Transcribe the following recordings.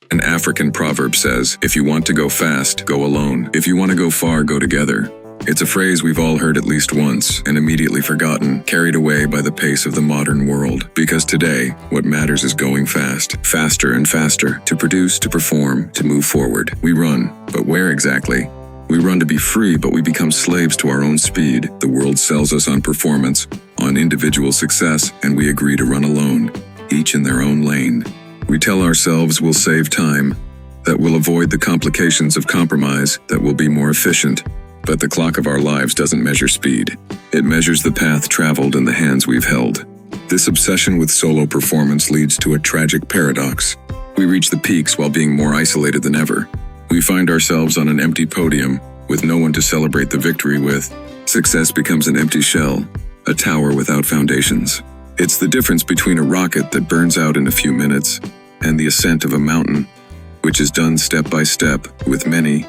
An African proverb says, if you want to go fast, go alone. If you want to go far, go together. It's a phrase we've all heard at least once and immediately forgotten, carried away by the pace of the modern world. Because today, what matters is going fast, faster and faster, to produce, to perform, to move forward. We run, but where exactly? We run to be free, but we become slaves to our own speed. The world sells us on performance, on individual success, and we agree to run alone, each in their own lane. We tell ourselves we'll save time, that we'll avoid the complications of compromise, that we'll be more efficient. But the clock of our lives doesn't measure speed. It measures the path traveled and the hands we've held. This obsession with solo performance leads to a tragic paradox. We reach the peaks while being more isolated than ever. We find ourselves on an empty podium, with no one to celebrate the victory with. Success becomes an empty shell, a tower without foundations. It's the difference between a rocket that burns out in a few minutes and the ascent of a mountain, which is done step by step, with many,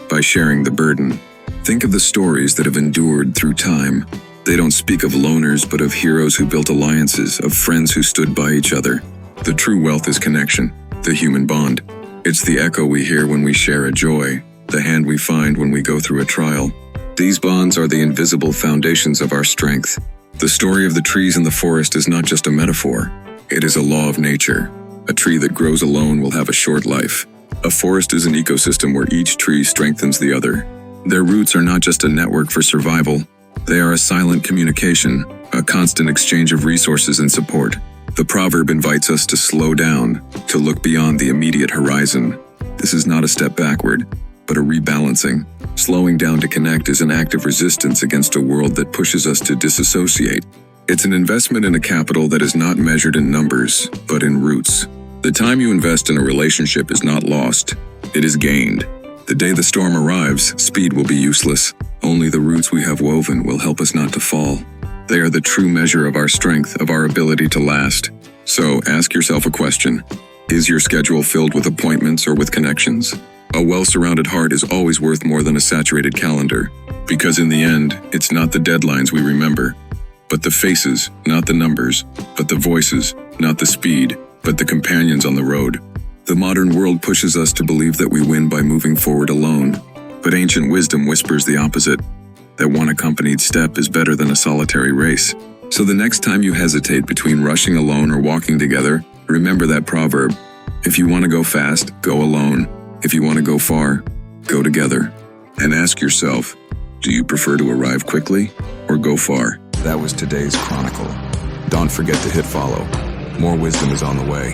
by sharing the burden. Think of the stories that have endured through time. They don't speak of loners, but of heroes who built alliances, of friends who stood by each other. The true wealth is connection, the human bond. It's the echo we hear when we share a joy, the hand we find when we go through a trial. These bonds are the invisible foundations of our strength. The story of the trees in the forest is not just a metaphor. It is a law of nature. A tree that grows alone will have a short life. A forest is an ecosystem where each tree strengthens the other. Their roots are not just a network for survival. They are a silent communication, a constant exchange of resources and support. The proverb invites us to slow down, to look beyond the immediate horizon. This is not a step backward, but a rebalancing. Slowing down to connect is an act of resistance against a world that pushes us to disassociate. It's an investment in a capital that is not measured in numbers, but in roots. The time you invest in a relationship is not lost, it is gained. The day the storm arrives, speed will be useless. Only the roots we have woven will help us not to fall. They are the true measure of our strength, of our ability to last. So ask yourself a question. Is your schedule filled with appointments or with connections? A well-surrounded heart is always worth more than a saturated calendar. Because in the end, it's not the deadlines we remember, but the faces, not the numbers, but the voices, not the speed, but the companions on the road. The modern world pushes us to believe that we win by moving forward alone, but ancient wisdom whispers the opposite, that one accompanied step is better than a solitary race. So the next time you hesitate between rushing alone or walking together, remember that proverb. If you want to go fast, go alone. If you want to go far, go together. And ask yourself, do you prefer to arrive quickly or go far? That was today's Chronicle. Don't forget to hit follow. More wisdom is on the way.